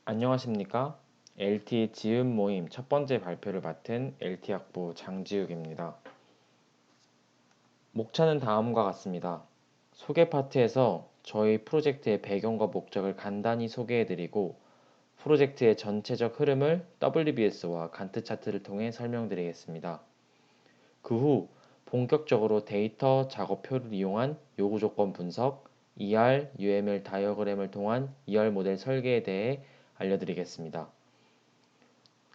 안녕하십니까? LTE 지음 모임 첫 번째 발표를 맡은 LT학부 장지욱입니다. 목차는 다음과 같습니다. 소개 파트에서 저희 프로젝트의 배경과 목적을 간단히 소개해드리고 프로젝트의 전체적 흐름을 WBS와 간트 차트를 통해 설명드리겠습니다. 그 후 본격적으로 데이터 작업표를 이용한 요구 조건 분석, ER, UML 다이어그램을 통한 ER 모델 설계에 대해 알려드리겠습니다.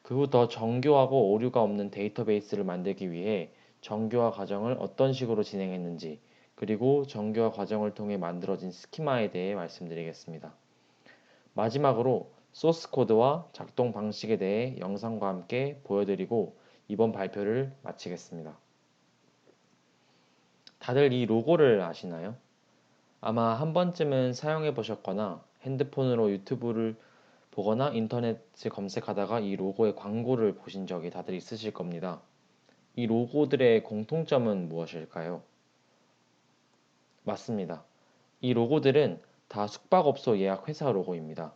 그 후 더 정교하고 오류가 없는 데이터베이스를 만들기 위해 정교화 과정을 어떤 식으로 진행했는지, 그리고 정교화 과정을 통해 만들어진 스키마에 대해 말씀드리겠습니다. 마지막으로 소스 코드와 작동 방식에 대해 영상과 함께 보여드리고 이번 발표를 마치겠습니다. 다들 이 로고를 아시나요? 아마 한 번쯤은 사용해 보셨거나 핸드폰으로 유튜브를 보거나 인터넷에 검색하다가 이 로고의 광고를 보신 적이 다들 있으실 겁니다. 이 로고들의 공통점은 무엇일까요? 맞습니다. 이 로고들은 다 숙박업소 예약 회사 로고입니다.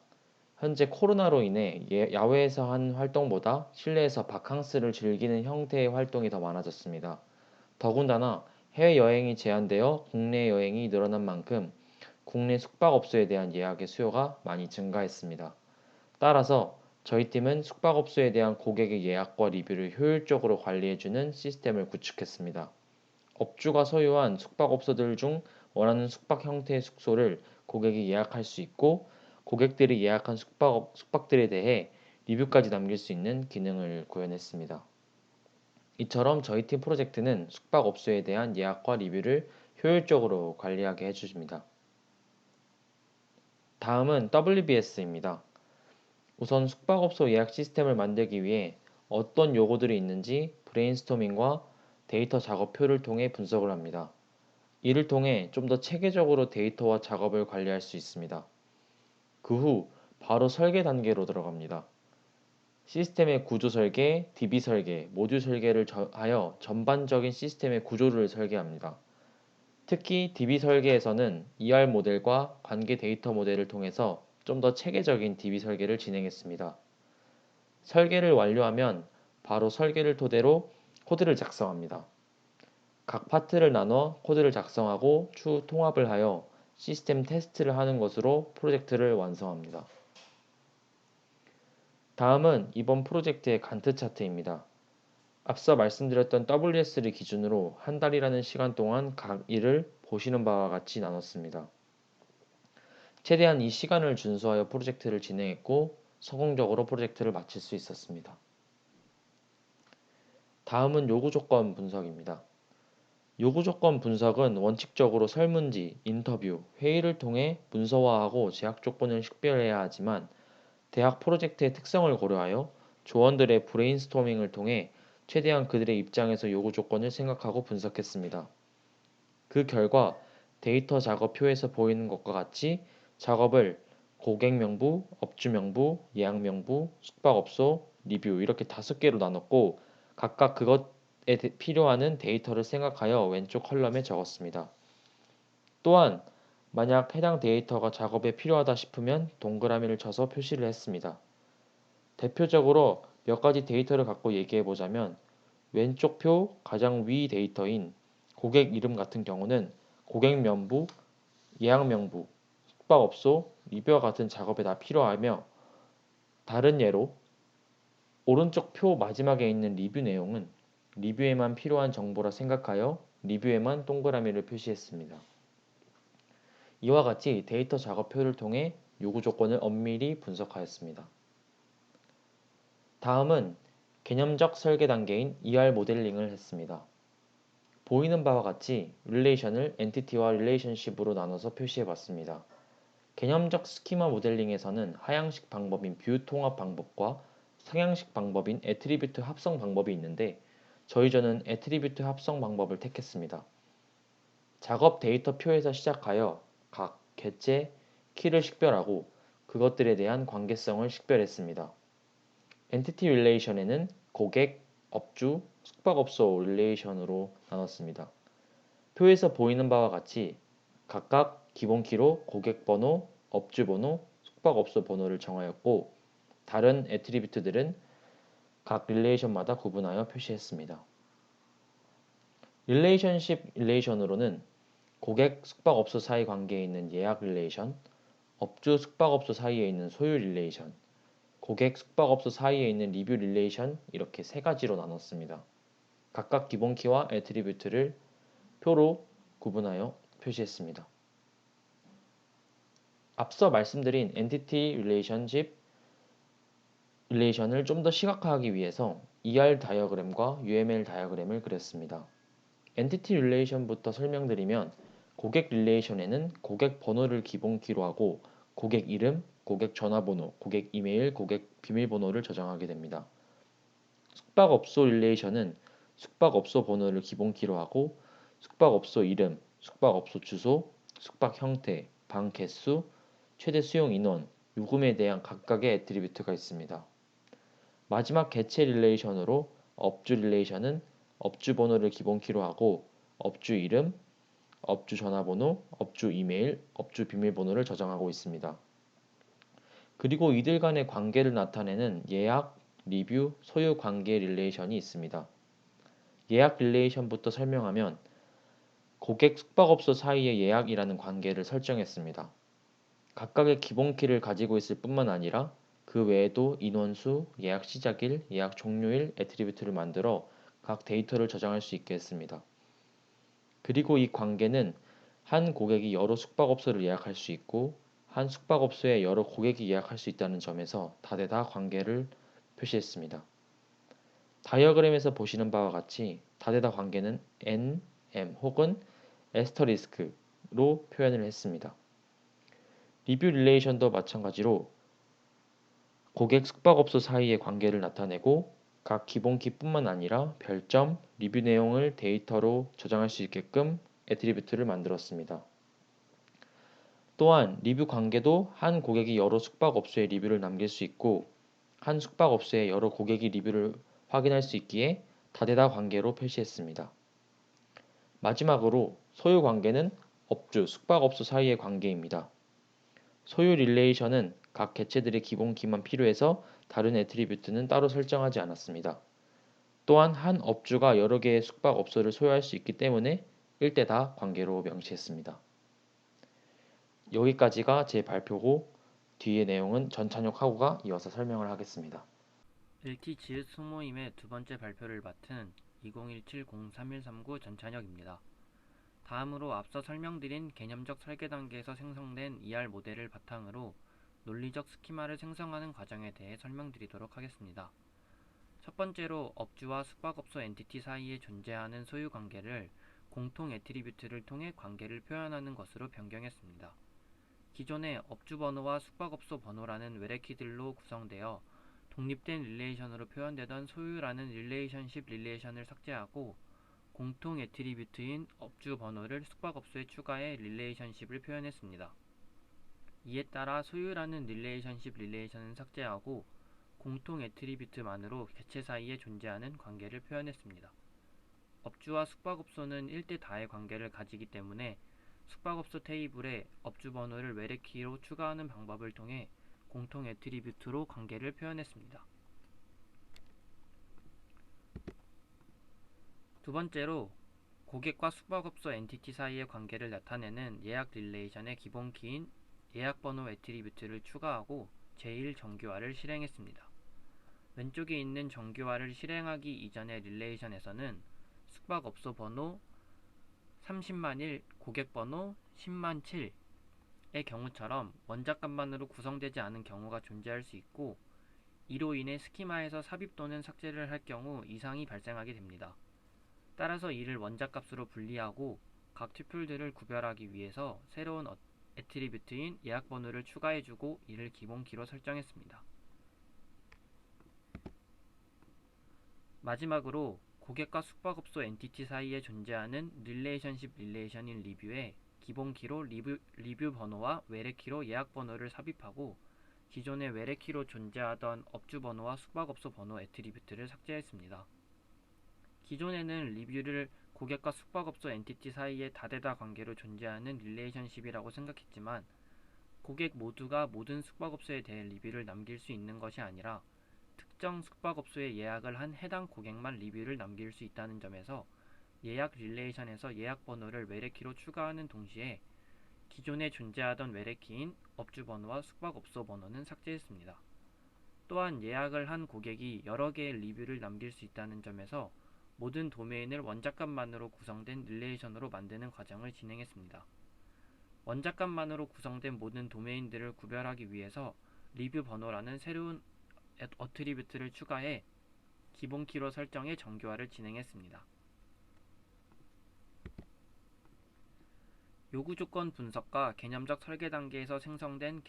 현재 코로나로 인해 야외에서 한 활동보다 실내에서 바캉스를 즐기는 형태의 활동이 더 많아졌습니다. 더군다나 해외여행이 제한되어 국내 여행이 늘어난 만큼 국내 숙박업소에 대한 예약의 수요가 많이 증가했습니다. 따라서 저희 팀은 숙박업소에 대한 고객의 예약과 리뷰를 효율적으로 관리해주는 시스템을 구축했습니다. 업주가 소유한 숙박업소들 중 원하는 숙박 형태의 숙소를 고객이 예약할 수 있고 고객들이 예약한 숙박들에 대해 리뷰까지 남길 수 있는 기능을 구현했습니다. 이처럼 저희 팀 프로젝트는 숙박업소에 대한 예약과 리뷰를 효율적으로 관리하게 해줍니다. 다음은 WBS입니다. 우선 숙박업소 예약 시스템을 만들기 위해 어떤 요구들이 있는지 브레인스토밍과 데이터 작업표를 통해 분석을 합니다. 이를 통해 좀 더 체계적으로 데이터와 작업을 관리할 수 있습니다. 그 후 바로 설계 단계로 들어갑니다. 시스템의 구조 설계, DB 설계, 모듈 설계를 하여 전반적인 시스템의 구조를 설계합니다. 특히 DB 설계에서는 ER 모델과 관계 데이터 모델을 통해서 좀 더 체계적인 DB 설계를 진행했습니다. 설계를 완료하면 바로 설계를 토대로 코드를 작성합니다. 각 파트를 나눠 코드를 작성하고 추후 통합을 하여 시스템 테스트를 하는 것으로 프로젝트를 완성합니다. 다음은 이번 프로젝트의 간트 차트입니다. 앞서 말씀드렸던 WS를 기준으로 한 달이라는 시간 동안 각 일을 보시는 바와 같이 나눴습니다. 최대한 이 시간을 준수하여 프로젝트를 진행했고 성공적으로 프로젝트를 마칠 수 있었습니다. 다음은 요구 조건 분석입니다. 요구 조건 분석은 원칙적으로 설문지, 인터뷰, 회의를 통해 문서화하고 제약 조건을 식별해야 하지만 대학 프로젝트의 특성을 고려하여 조원들의 브레인스토밍을 통해 최대한 그들의 입장에서 요구 조건을 생각하고 분석했습니다. 그 결과 데이터 작업표에서 보이는 것과 같이 작업을 고객 명부, 업주 명부, 예약 명부, 숙박업소, 리뷰 이렇게 5개로 나눴고 각각 그것에 필요한 데이터를 생각하여 왼쪽 컬럼에 적었습니다. 또한 만약 해당 데이터가 작업에 필요하다 싶으면 동그라미를 쳐서 표시를 했습니다. 대표적으로 몇 가지 데이터를 갖고 얘기해 보자면 왼쪽 표 가장 위 데이터인 고객 이름 같은 경우는 고객 명부, 예약 명부, 숙박업소, 리뷰와 같은 작업에 다 필요하며 다른 예로 오른쪽 표 마지막에 있는 리뷰 내용은 리뷰에만 필요한 정보라 생각하여 리뷰에만 동그라미를 표시했습니다. 이와 같이 데이터 작업표를 통해 요구 조건을 엄밀히 분석하였습니다. 다음은 개념적 설계 단계인 ER 모델링을 했습니다. 보이는 바와 같이 릴레이션을 엔티티와 릴레이션십으로 나눠서 표시해 봤습니다. 개념적 스키마 모델링에서는 하향식 방법인 뷰 통합 방법과 상향식 방법인 애트리뷰트 합성 방법이 있는데 저는 애트리뷰트 합성 방법을 택했습니다. 작업 데이터표에서 시작하여 각 객체, 키를 식별하고 그것들에 대한 관계성을 식별했습니다. 엔티티 릴레이션에는 고객, 업주, 숙박업소 릴레이션으로 나눴습니다. 표에서 보이는 바와 같이 각각 기본 키로 고객 번호, 업주 번호, 숙박업소 번호를 정하였고 다른 애트리뷰트들은 각 릴레이션마다 구분하여 표시했습니다. 릴레이션십 릴레이션으로는 고객 숙박업소 사이 관계에 있는 예약 릴레이션, 업주 숙박업소 사이에 있는 소유 릴레이션, 고객 숙박업소 사이에 있는 리뷰 릴레이션 이렇게 세 가지로 나눴습니다. 각각 기본키와 애트리뷰트를 표로 구분하여 표시했습니다. 앞서 말씀드린 엔티티 릴레이션을 좀 더 시각화하기 위해서 ER 다이어그램과 UML 다이어그램을 그렸습니다. 엔티티 릴레이션부터 설명드리면 고객 릴레이션에는 고객 번호를 기본키로 하고 고객 이름, 고객 전화번호, 고객 이메일, 고객 비밀번호를 저장하게 됩니다. 숙박업소 릴레이션은 숙박업소 번호를 기본키로 하고 숙박업소 이름, 숙박업소 주소, 숙박 형태, 방 개수, 최대 수용 인원, 요금에 대한 각각의 애트리뷰트가 있습니다. 마지막 개체 릴레이션으로 업주 릴레이션은 업주 번호를 기본키로 하고 업주 이름, 업주 전화번호, 업주 이메일, 업주 비밀번호를 저장하고 있습니다. 그리고 이들 간의 관계를 나타내는 예약, 리뷰, 소유 관계 릴레이션이 있습니다. 예약 릴레이션부터 설명하면 고객 숙박업소 사이의 예약이라는 관계를 설정했습니다. 각각의 기본키를 가지고 있을 뿐만 아니라 그 외에도 인원수, 예약 시작일, 예약 종료일 애트리뷰트를 만들어 각 데이터를 저장할 수 있게 했습니다. 그리고 이 관계는 한 고객이 여러 숙박업소를 예약할 수 있고 한 숙박업소에 여러 고객이 예약할 수 있다는 점에서 다대다 관계를 표시했습니다. 다이어그램에서 보시는 바와 같이 다대다 관계는 N, M 혹은 에스터리스크로 표현을 했습니다. 리뷰 릴레이션도 마찬가지로 고객 숙박업소 사이의 관계를 나타내고 각 기본키뿐만 아니라 별점, 리뷰 내용을 데이터로 저장할 수 있게끔 애트리뷰트를 만들었습니다. 또한 리뷰 관계도 한 고객이 여러 숙박업소에 리뷰를 남길 수 있고 한 숙박업소에 여러 고객이 리뷰를 확인할 수 있기에 다대다 관계로 표시했습니다. 마지막으로 소유 관계는 업주, 숙박업소 사이의 관계입니다. 소유 릴레이션은 각 개체들의 기본키만 필요해서 다른 애트리뷰트는 따로 설정하지 않았습니다. 또한 한 업주가 여러 개의 숙박업소를 소유할 수 있기 때문에 1대4 관계로 명시했습니다. 여기까지가 제 발표고 뒤의 내용은 전찬혁 하구가 이어서 설명을 하겠습니다. LT 지읒 소모임의 두 번째 발표를 맡은 2017-03-139 전찬혁입니다. 다음으로 앞서 설명드린 개념적 설계 단계에서 생성된 ER 모델을 바탕으로 논리적 스키마를 생성하는 과정에 대해 설명드리도록 하겠습니다. 첫 번째로 업주와 숙박업소 엔티티 사이에 존재하는 소유 관계를 공통 애트리뷰트를 통해 관계를 표현하는 것으로 변경했습니다. 기존의 업주 번호와 숙박업소 번호라는 외래키들로 구성되어 독립된 릴레이션으로 표현되던 소유라는 릴레이션십 릴레이션을 삭제하고 공통 애트리뷰트인 업주 번호를 숙박업소에 추가해 릴레이션십을 표현했습니다. 이에 따라 소유라는 릴레이션십 릴레이션은 삭제하고 공통 애트리뷰트만으로 개체 사이에 존재하는 관계를 표현했습니다. 업주와 숙박업소는 1대 다의 관계를 가지기 때문에 숙박업소 테이블에 업주 번호를 외래키로 추가하는 방법을 통해 공통 애트리뷰트로 관계를 표현했습니다. 두 번째로 고객과 숙박업소 엔티티 사이의 관계를 나타내는 예약 릴레이션의 기본키인 예약번호 애트리뷰트를 추가하고 제1정규화를 실행했습니다. 왼쪽에 있는 정규화를 실행하기 이전의 릴레이션에서는 숙박업소 번호 30만 1, 고객번호 10만 7의 경우처럼 원작 간반으로 구성되지 않은 경우가 존재할 수 있고 이로 인해 스키마에서 삽입 또는 삭제를 할 경우 이상이 발생하게 됩니다. 따라서 이를 원작 값으로 분리하고 각 튜플들을 구별하기 위해서 새로운 애트리뷰트인 예약번호를 추가해주고 이를 기본키로 설정했습니다. 마지막으로 고객과 숙박업소 엔티티 사이에 존재하는 릴레이션십 릴레이션인 리뷰에 기본키로 리뷰 번호와 외래키로 예약 번호를 삽입하고 기존의 외래키로 존재하던 업주 번호와 숙박업소 번호 애트리뷰트를 삭제했습니다. 기존에는 리뷰를 고객과 숙박업소 엔티티 사이에 다대다 관계로 존재하는 릴레이션십이라고 생각했지만 고객 모두가 모든 숙박업소에 대해 리뷰를 남길 수 있는 것이 아니라 특정 숙박업소에 예약을 한 해당 고객만 리뷰를 남길 수 있다는 점에서 예약 릴레이션에서 예약 번호를 외래키로 추가하는 동시에 기존에 존재하던 외래키인 업주 번호와 숙박업소 번호는 삭제했습니다. 또한 예약을 한 고객이 여러 개의 리뷰를 남길 수 있다는 점에서 모든 도메인을 원작값만으로 구성된 릴레이션으로 만드는 과정을 진행했습니다. 원작값만으로 구성된 모든 도메인들을 구별하기 위해서 리뷰 번호라는 새로운 어트리뷰트를 추가해 기본 키로 설정해 정교화를 진행했습니다. 요구 조건 분석과 개념적 설계 단계에서 생성된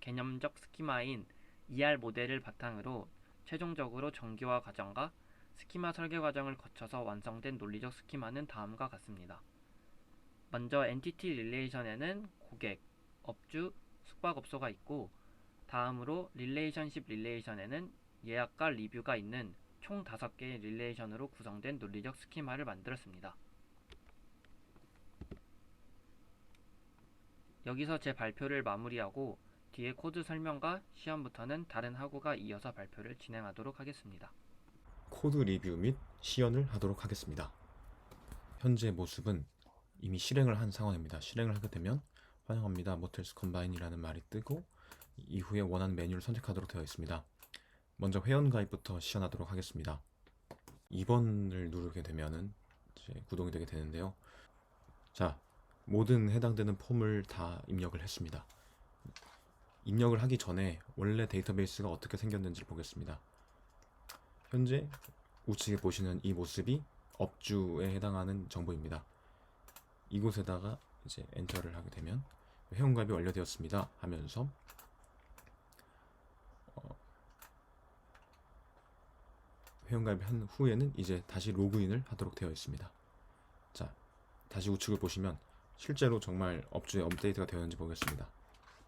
개념적 스키마인 ER 모델을 바탕으로 최종적으로 정교화 과정과 스키마 설계 과정을 거쳐서 완성된 논리적 스키마는 다음과 같습니다. 먼저 엔티티 릴레이션에는 고객, 업주, 숙박업소가 있고, 다음으로 릴레이션십 릴레이션에는 예약과 리뷰가 있는 총 5개의 릴레이션으로 구성된 논리적 스키마를 만들었습니다. 여기서 제 발표를 마무리하고 뒤에 코드 설명과 시연부터는 다른 학우가 이어서 발표를 진행하도록 하겠습니다. 코드 리뷰 및 시연을 하도록 하겠습니다. 현재 모습은 이미 실행을 한 상황입니다. 실행을 하게 되면 환영합니다. 모텔스 컴바인이라는 말이 뜨고 이후에 원하는 메뉴를 선택하도록 되어 있습니다. 먼저 회원가입부터 시연하도록 하겠습니다. 2번을 누르게 되면은 이제 구동이 되게 되는데요. 자, 모든 해당되는 폼을 다 입력을 했습니다. 입력을 하기 전에 원래 데이터베이스가 어떻게 생겼는지를 보겠습니다. 현재 우측에 보시는 이 모습이 업주에 해당하는 정보입니다. 이곳에다가 이제 엔터를 하게 되면 회원가입이 완료되었습니다 하면서 회원가입을 한 후에는 이제 다시 로그인을 하도록 되어 있습니다. 자, 다시 우측을 보시면 실제로 정말 업주에 업데이트가 되었는지 보겠습니다.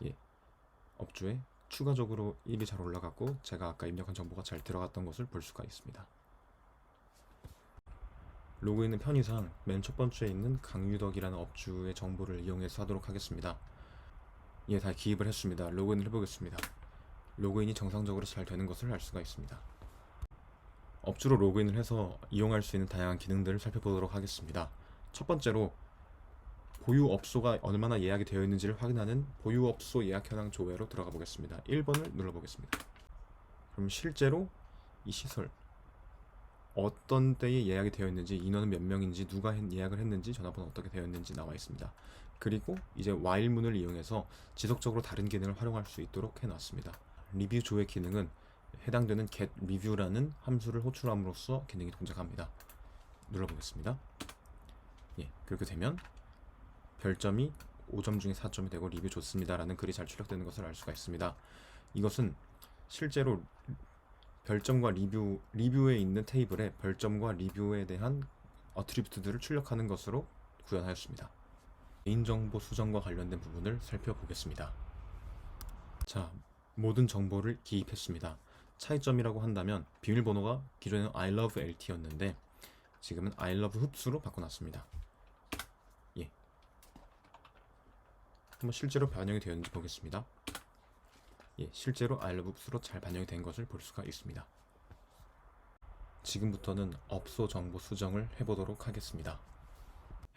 예, 업주에 추가적으로 1이 잘 올라갔고 제가 아까 입력한 정보가 잘 들어갔던 것을 볼 수가 있습니다. 로그인은 편의상 맨 첫 번째에 있는 강유덕이라는 업주의 정보를 이용해서 하도록 하겠습니다. 예, 다 기입을 했습니다. 로그인을 해보겠습니다. 로그인이 정상적으로 잘 되는 것을 알 수가 있습니다. 업주로 로그인을 해서 이용할 수 있는 다양한 기능들을 살펴보도록 하겠습니다. 첫 번째로 보유업소가 얼마나 예약이 되어 있는지를 확인하는 보유업소 예약 현황 조회로 들어가 보겠습니다. 1번을 눌러보겠습니다. 그럼 실제로 이 시설 어떤 때에 예약이 되어 있는지, 인원은 몇 명인지, 누가 예약을 했는지, 전화번호 어떻게 되어 있는지 나와 있습니다. 그리고 이제 while문을 이용해서 지속적으로 다른 기능을 활용할 수 있도록 해놨습니다. 리뷰 조회 기능은 해당되는 getReview라는 함수를 호출함으로써 기능이 동작합니다. 눌러보겠습니다. 예, 그렇게 되면 별점이 5점 중에 4점이 되고 리뷰 좋습니다 라는 글이 잘 출력되는 것을 알 수가 있습니다. 이것은 실제로 별점과 리뷰에 있는 테이블에 별점과 리뷰에 대한 어트리뷰트들을 출력하는 것으로 구현하였습니다. 개인정보 수정과 관련된 부분을 살펴보겠습니다. 자, 모든 정보를 기입했습니다. 차이점이라고 한다면 비밀번호가 기존에는 I love LT였는데 지금은 I love 흡수로 바꿔놨습니다. 예, 한번 실제로 반영이 되었는지 보겠습니다. 예, 실제로 I love 흡수로 잘 반영이 된 것을 볼 수가 있습니다. 지금부터는 업소 정보 수정을 해보도록 하겠습니다.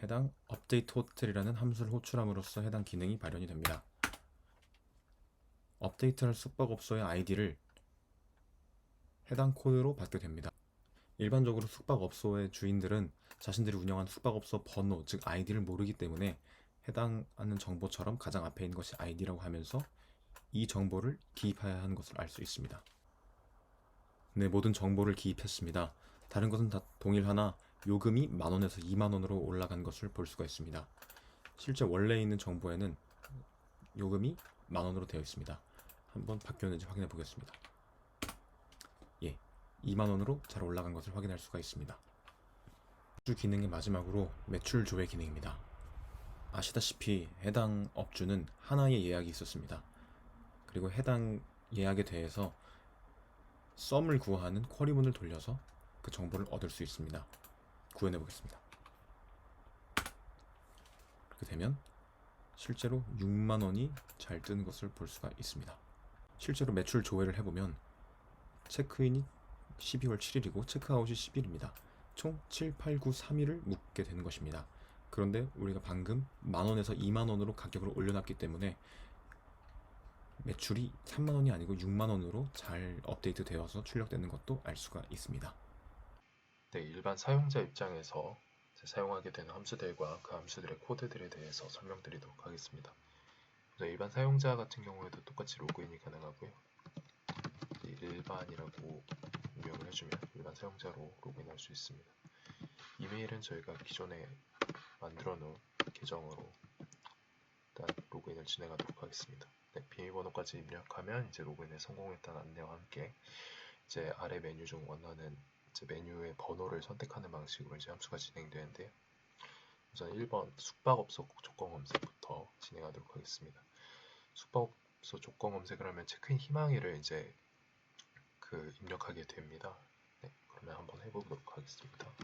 해당 update hotel이라는 함수를 호출함으로써 해당 기능이 발현이 됩니다. 업데이트할 숙박업소의 아이디를 해당 코드로 받게 됩니다. 일반적으로 숙박업소의 주인들은 자신들이 운영한 숙박업소 번호, 즉 아이디를 모르기 때문에 해당하는 정보처럼 가장 앞에 있는 것이 아이디라고 하면서 이 정보를 기입해야 하는 것을 알 수 있습니다. 네, 모든 정보를 기입했습니다. 다른 것은 다 동일하나 요금이 만원에서 2만원으로 올라간 것을 볼 수가 있습니다. 실제 원래 있는 정보에는 요금이 만원으로 되어 있습니다. 한번 바뀌었는지 확인해 보겠습니다. 예, 2만원으로 잘 올라간 것을 확인할 수가 있습니다. 업주 기능의 마지막으로 매출 조회 기능입니다. 아시다시피 해당 업주는 하나의 예약이 있었습니다. 그리고 해당 예약에 대해서 썸을 구하는 쿼리문을 돌려서 그 정보를 얻을 수 있습니다. 구현해 보겠습니다. 그렇게 되면 실제로 6만 원이 잘 뜨는 것을 볼 수가 있습니다. 실제로 매출 조회를 해보면 체크인이 12월 7일이고 체크아웃이 10일입니다. 총 7, 8, 9, 3일을 묵게 되는 것입니다. 그런데 우리가 방금 만원에서 2만원으로 가격을 올려놨기 때문에 매출이 3만원이 아니고 6만원으로 잘 업데이트 되어서 출력되는 것도 알 수가 있습니다. 네, 일반 사용자 입장에서 사용하게 되는 함수들과 그 함수들의 코드들에 대해서 설명드리도록 하겠습니다. 그래서 일반 사용자 같은 경우에도 똑같이 로그인이 가능하고요. 일반이라고 입력을 해주면 일반 사용자로 로그인할 수 있습니다. 이메일은 저희가 기존에 만들어 놓은 계정으로 일단 로그인을 진행하도록 하겠습니다. 네, 비밀번호까지 입력하면 이제 로그인에 성공했다는 안내와 함께 이제 아래 메뉴 중 원하는 이제 메뉴의 번호를 선택하는 방식으로 이제 함수가 진행되는데요. 우선 1번 숙박업소 조건 검색부터 진행하도록 하겠습니다. 숙박업소 조건 검색을 하면 체크인 희망일을 이제 입력하게 됩니다. 네, 그러면 한번 해보도록 하겠습니다.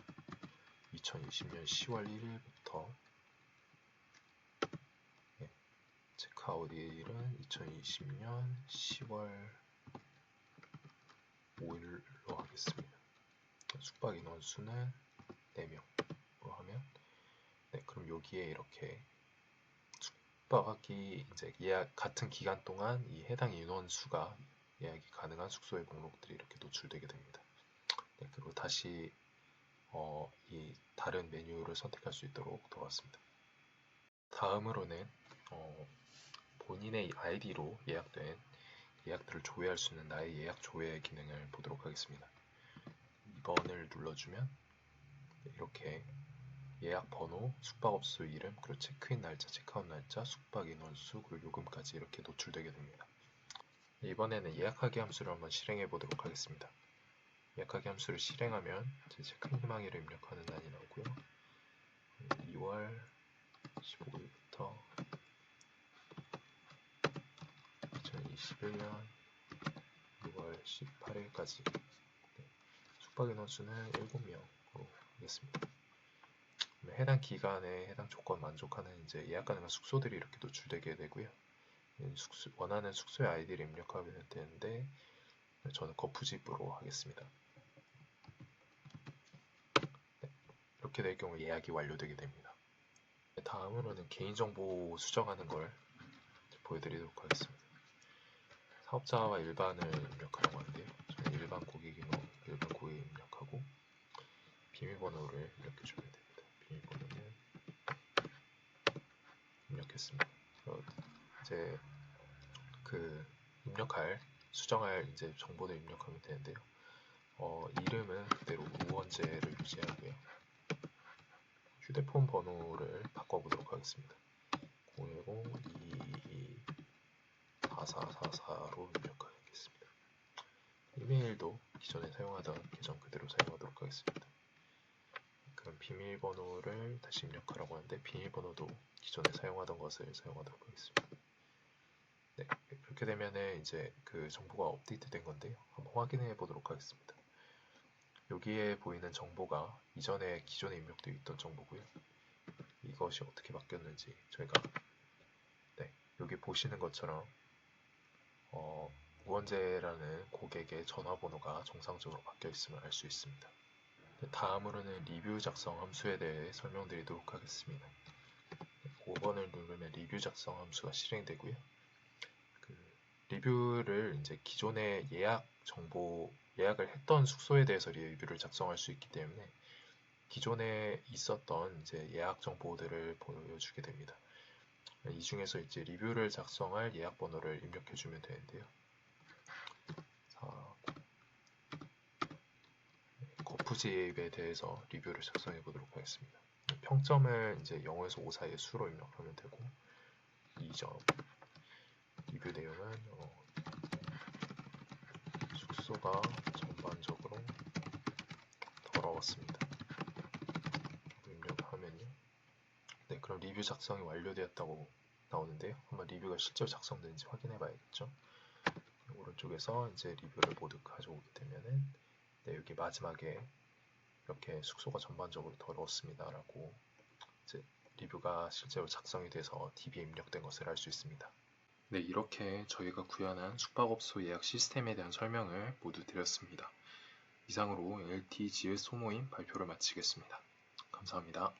2020년 10월 1일부터 체크아웃일은 2020년 10월 5일로 하겠습니다. 숙박 인원수는 4명으로 하면 그럼 여기에 이렇게 숙박이 이제 예약 같은 기간 동안 이 해당 인원수가 예약이 가능한 숙소의 목록들이 이렇게 노출되게 됩니다. 그리고 다시 이 다른 메뉴를 선택할 수 있도록 도왔습니다. 다음으로는 본인의 아이디로 예약된 예약들을 조회할 수 있는 나의 예약 조회 기능을 보도록 하겠습니다. 2번을 눌러주면 이렇게 예약 번호, 숙박업소 이름, 그리고 체크인 날짜, 체크아웃 날짜, 숙박 인원수, 그리고 요금까지 이렇게 노출되게 됩니다. 이번에는 예약하기 함수를 한번 실행해 보도록 하겠습니다. 예약하기 함수를 실행하면 제 체크인 희망일을 입력하는 난이 나오고요. 2월 15일부터 2021년 6월 18일까지 숙박 인원수는 7명으로 하겠습니다. 해당 기간에 해당 조건 만족하는 이제 예약 가능한 숙소들이 이렇게 노출되게 되고요. 원하는 숙소의 아이디를 입력하면 되는데 저는 거푸집으로 하겠습니다. 이렇게 될 경우 예약이 완료되게 됩니다. 다음으로는 개인정보 수정하는 걸 보여드리도록 하겠습니다. 사업자와 일반을 입력하라고 하는데요. 저는 일반 고객인호, 일반 고객 입력하고 비밀번호를 입력해주면 됩니다. 비밀번호는 입력했습니다. 이제 수정할 이제 정보를 입력하면 되는데요. 이름은 그대로 우원재를 유지하고요. 휴대폰 번호를 바꿔보도록 하겠습니다. 010-222-4444로 입력하겠습니다. 이메일도 기존에 사용하던 계정 그대로 사용하도록 하겠습니다. 그럼 비밀번호를 다시 입력하라고 하는데 비밀번호도 기존에 사용하던 것을 사용하도록 하겠습니다. 네, 그렇게 되면은 이제 그 정보가 업데이트 된 건데요. 한번 확인해 보도록 하겠습니다. 여기에 보이는 정보가 이전에 기존에 입력되어 있던 정보고요. 이것이 어떻게 바뀌었는지 저희가 여기 보시는 것처럼 우원재라는 고객의 전화번호가 정상적으로 바뀌어 있음을 알 수 있습니다. 다음으로는 리뷰 작성 함수에 대해 설명드리도록 하겠습니다. 5번을 누르면 리뷰 작성 함수가 실행되고요. 리뷰를 이제 기존에 예약을 했던 숙소에 대해서 리뷰를 작성할 수 있기 때문에 기존에 있었던 이제 예약 정보들을 보여주게 됩니다. 이 중에서 이제 리뷰를 작성할 예약 번호를 입력해주면 되는데요. 거푸집에 대해서 리뷰를 작성해 보도록 하겠습니다. 평점을 이제 0에서 5 사이의 수로 입력하면 되고 2점. 리뷰 내용은 숙소가 전반적으로 더러웠습니다. 입력하면요. 네, 그럼 리뷰 작성이 완료되었다고 나오는데요. 한번 리뷰가 실제로 작성되는지 확인해 봐야겠죠. 오른쪽에서 이제 리뷰를 모두 가져오게 되면은 여기 마지막에 이렇게 숙소가 전반적으로 더러웠습니다 라고 이제 리뷰가 실제로 작성이 돼서 DB에 입력된 것을 알 수 있습니다. 네, 이렇게 저희가 구현한 숙박업소 예약 시스템에 대한 설명을 모두 드렸습니다. 이상으로 LT GS 소모임 발표를 마치겠습니다. 감사합니다.